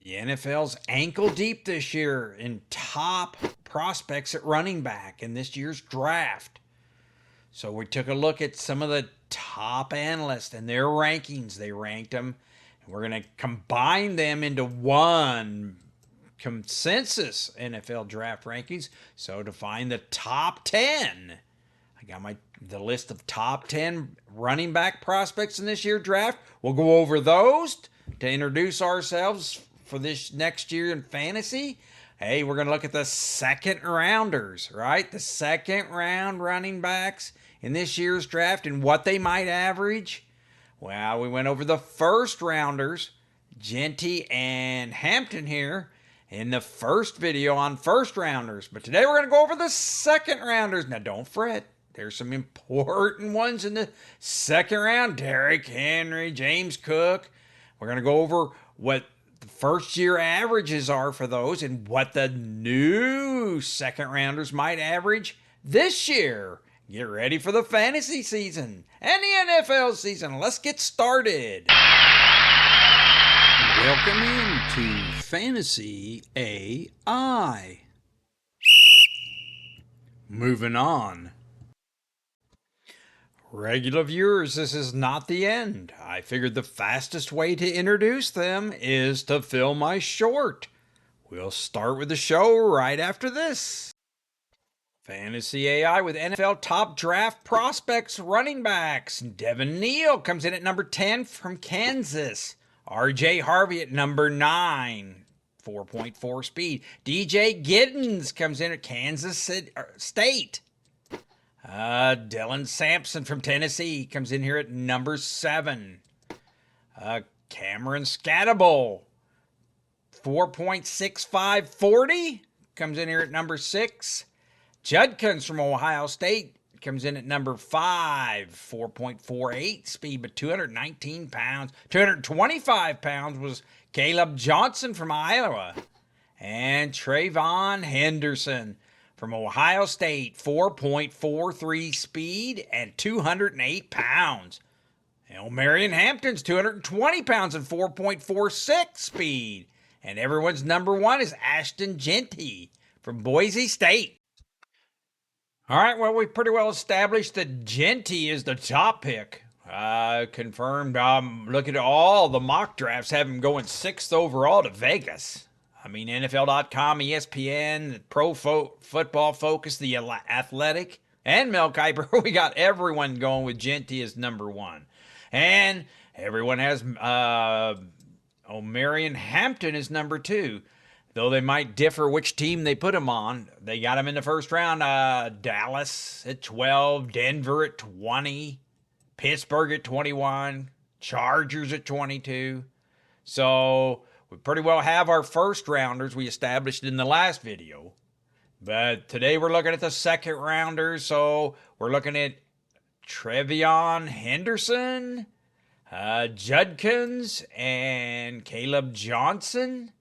The NFL's ankle deep this year in top prospects at running back in this year's draft. So we took a look at some of the top analysts and their rankings. They ranked them, and we're going to combine them into one consensus NFL draft rankings. So to find the top 10, I got the list of top 10 running back prospects in this year's draft. We'll go over those to introduce ourselves for this next year in fantasy. Hey, we're going to look at the second rounders, right? The second round running backs in this year's draft and what they might average. Well, we went over the first rounders, Genty and Hampton here, in the first video on first rounders. But today we're going to go over the second rounders. Now, don't fret. There's some important ones in the second round. Derrick Henry, James Cook. We're going to go over what the first year averages are for those and what the new second rounders might average this year. Get ready for the fantasy season and the NFL season. Let's get started. Welcome into Fantasy AI. Moving on. Regular viewers, this is not the end. I figured the fastest way to introduce them is to fill my short. We'll start with the show right after this. Fantasy AI with NFL top draft prospects running backs. Devin Neal comes in at number 10 from Kansas. RJ Harvey at number 9, 4.4 speed. DJ Giddens comes in at Kansas State. Dylan Sampson from Tennessee comes in here at number 7. Cameron Scatable, 4.65 40, comes in here at number 6. Judkins from Ohio State comes in at number 5, 4.48 speed, but 219 pounds. 225 pounds was Caleb Johnson from Iowa. And Trayvon Henderson from Ohio State, 4.43 speed and 208 pounds. Marion Hampton's 220 pounds and 4.46 speed. And everyone's number 1 is Ashton Genty from Boise State. All right, well, we pretty well established that Genty is the top pick. Confirmed. Look at all the mock drafts have him going 6th overall to Vegas. I mean, NFL.com, ESPN, Pro Football Focus, The Athletic, and Mel Kiper. We got everyone going with Genty as number 1. And everyone has Marion Hampton as number 2. Though they might differ which team they put him on. They got him in the first round. Dallas at 12, Denver at 20, Pittsburgh at 21, Chargers at 22. So we pretty well have our first rounders we established in the last video. But today we're looking at the second rounders. So we're looking at Trayvon Henderson, Judkins, and Caleb Johnson.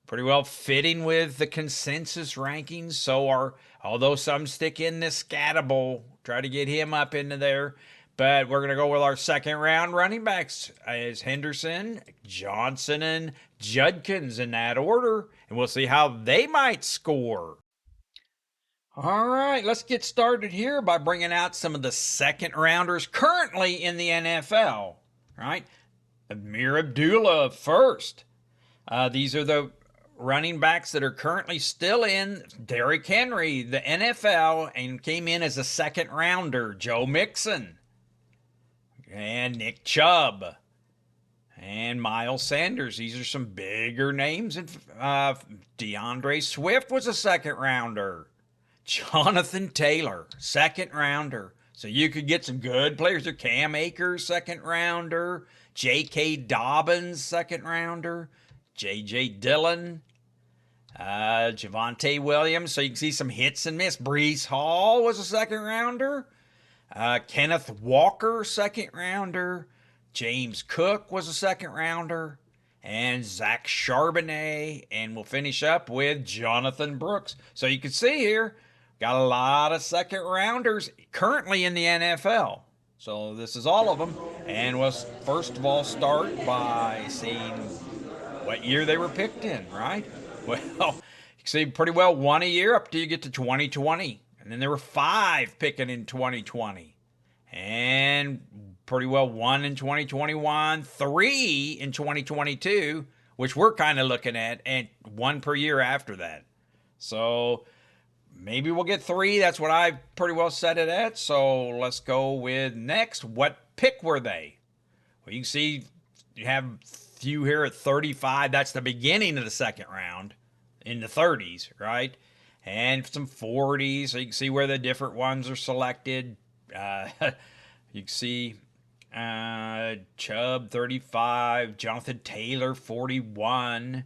Pretty well fitting with the consensus rankings. So although some stick in this Scatable, try to get him up into there. But we're going to go with our second round running backs as Henderson, Johnson, and Judkins in that order. And we'll see how they might score. All right, let's get started here by bringing out some of the second rounders currently in the NFL. All right, Amir Abdullah first. These are the running backs that are currently still in. Derrick Henry, the NFL, and came in as a second rounder. Joe Mixon and Nick Chubb and Miles Sanders. These are some bigger names. And DeAndre Swift was a second rounder. Jonathan Taylor, second rounder. So you could get some good players. Cam Akers, second rounder. J.K. Dobbins, second rounder. J.J. Dillon, Javonte Williams. So you can see some hits and miss. Breece Hall was a second rounder. Kenneth Walker, second rounder. James Cook was a second rounder. And Zach Charbonnet. And we'll finish up with Jonathan Brooks. So you can see here, got a lot of second rounders currently in the NFL. So this is all of them. And we'll first of all start by seeing what year they were picked in, right? Well, you see pretty well one a year up till you get to 2020. And then there were 5 picking in 2020. And pretty well 1 in 2021, 3 in 2022, which we're kind of looking at, and 1 per year after that. So maybe we'll get 3. That's what I pretty well set it at. So let's go with next. What pick were they? Well, you can see you have a few here at 35. That's the beginning of the second round in the 30s, right? And some 40s. So you can see where the different ones are selected. You can see Chubb 35, Jonathan Taylor 41,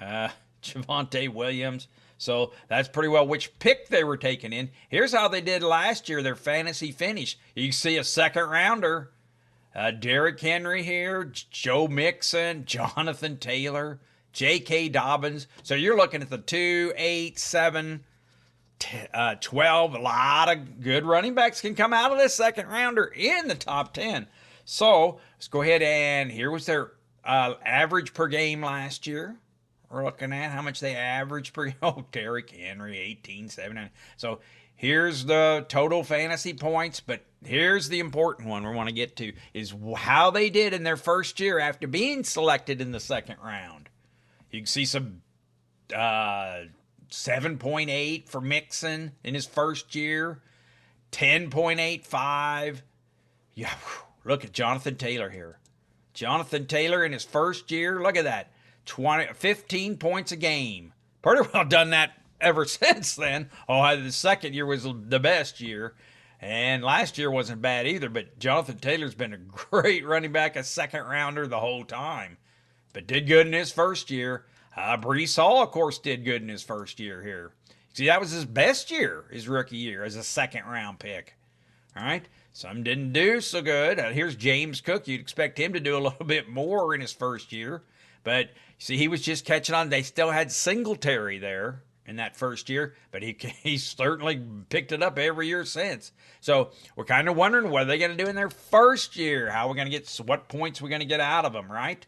Javonte Williams. So that's pretty well which pick they were taken in. Here's how they did last year, their fantasy finish. You can see a second rounder. Derrick Henry here, Joe Mixon, Jonathan Taylor, J.K. Dobbins. So you're looking at the 2, 8, 7, 12. A lot of good running backs can come out of this second rounder in the top 10. So let's go ahead and here was their average per game last year. We're looking at how much they averaged per. Oh, Derrick Henry, 1879. So here's the total fantasy points, but here's the important one we want to get to is how they did in their first year after being selected in the second round. You can see some 7.8 for Mixon in his first year, 10.85. Yeah, look at Jonathan Taylor here. Jonathan Taylor in his first year, look at that. 15 points a game. Pretty well done that ever since then. Oh, the second year was the best year. And last year wasn't bad either, but Jonathan Taylor's been a great running back, a second rounder the whole time. But did good in his first year. Brees Hall, of course, did good in his first year here. See, that was his best year, his rookie year, as a second round pick. All right? Some didn't do so good. Here's James Cook. You'd expect him to do a little bit more in his first year. But, see, he was just catching on. They still had Singletary there in that first year, but he certainly picked it up every year since. So we're kind of wondering what are they going to do in their first year? How are we going to get, what points we're going to get out of them, right?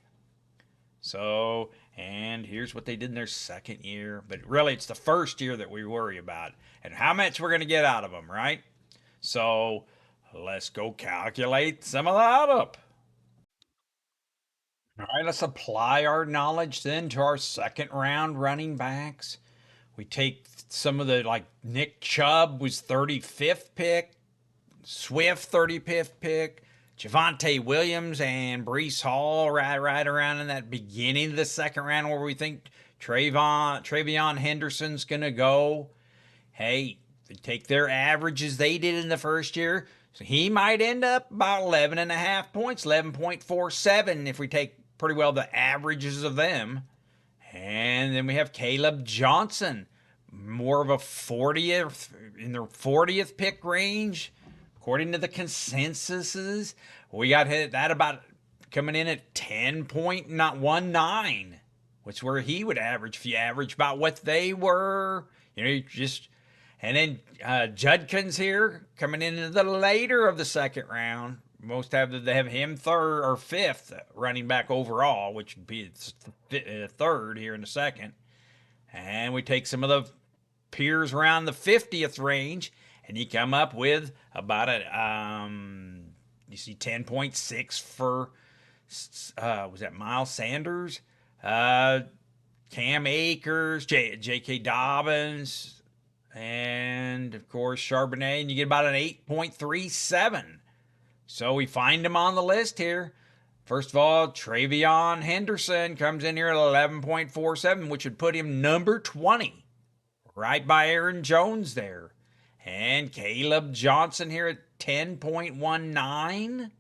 So, and here's what they did in their second year. But really, it's the first year that we worry about and how much we're going to get out of them, right? So let's go calculate some of that up. All right, let's apply our knowledge then to our second round running backs. We take some of the, like Nick Chubb was 35th pick, Swift 35th pick, Javonte Williams and Brees Hall right around in that beginning of the second round where we think Travion Henderson's going to go. Hey, they take their averages they did in the first year. So he might end up about 11.5 points, 11.47 if we take pretty well the averages of them. And then we have Caleb Johnson, more of a 40th, in the 40th pick range. According to the consensuses, we got hit that about coming in at 10.19, which where he would average if you average about what they were. You know, just and then Judkins here coming in the later of the second round. Most they have him third or fifth running back overall, which would be third here in the second. And we take some of the peers around the 50th range, and you come up with about you see 10.6 for was that Miles Sanders, Cam Akers, J.K. Dobbins, and of course Charbonnet, and you get about an 8.37. So we find him on the list here. First of all, Travion Henderson comes in here at 11.47, which would put him number 20, right by Aaron Jones there. And Caleb Johnson here at 10.19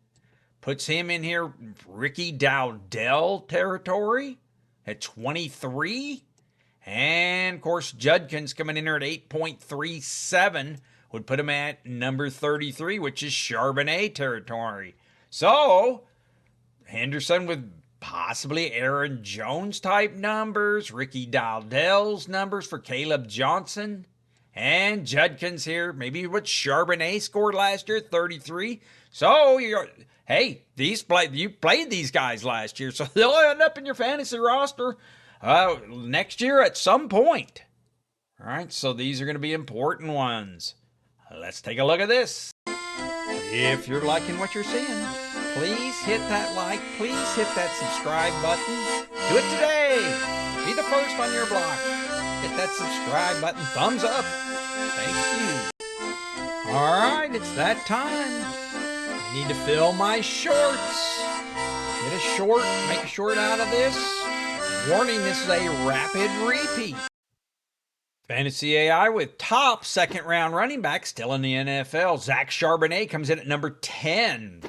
puts him in here Ricky Dowdell territory at 23. And, of course, Judkins coming in here at 8.37 would put him at number 33, which is Charbonnet territory. So, Henderson with possibly Aaron Jones type numbers, Ricky Dowdell's numbers for Caleb Johnson, and Judkins here, maybe what Charbonnet scored last year, 33. So, hey, you played these guys last year, so they'll end up in your fantasy roster next year at some point. All right, so these are going to be important ones. Let's take a look at this. If you're liking what you're seeing, please hit that like, please hit that subscribe button. Do it today. Be the first on your block. Hit that subscribe button, thumbs up. Thank you. All right, it's that time. I need to fill my shorts. Get a short, make a short out of this. Warning, this is a rapid repeat. Fantasy AI with top second round running back still in the NFL. Zach Charbonnet comes in at number 10.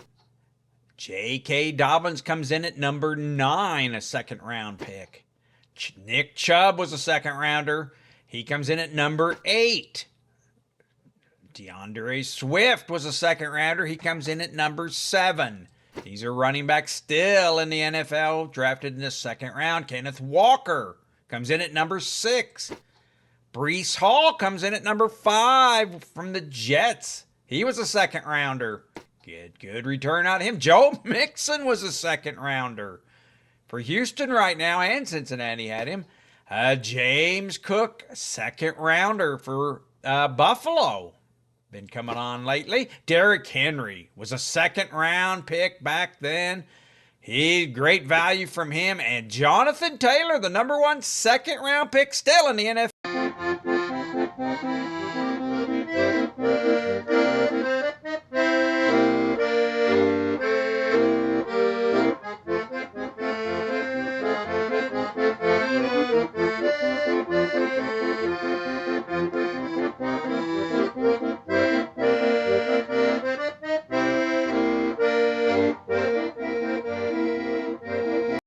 J.K. Dobbins comes in at number 9, a second round pick. Nick Chubb was a second rounder. He comes in at number 8. DeAndre Swift was a second rounder. He comes in at number 7. These are running backs still in the NFL, drafted in the second round. Kenneth Walker comes in at number 6. Breece Hall comes in at number 5 from the Jets. He was a second rounder. Good return out of him. Joe Mixon was a second rounder for Houston right now, and Cincinnati had him. James Cook, second rounder for Buffalo. Been coming on lately. Derrick Henry was a second round pick back then. Great value from him. And Jonathan Taylor, the number 1 second round pick still in the NFL.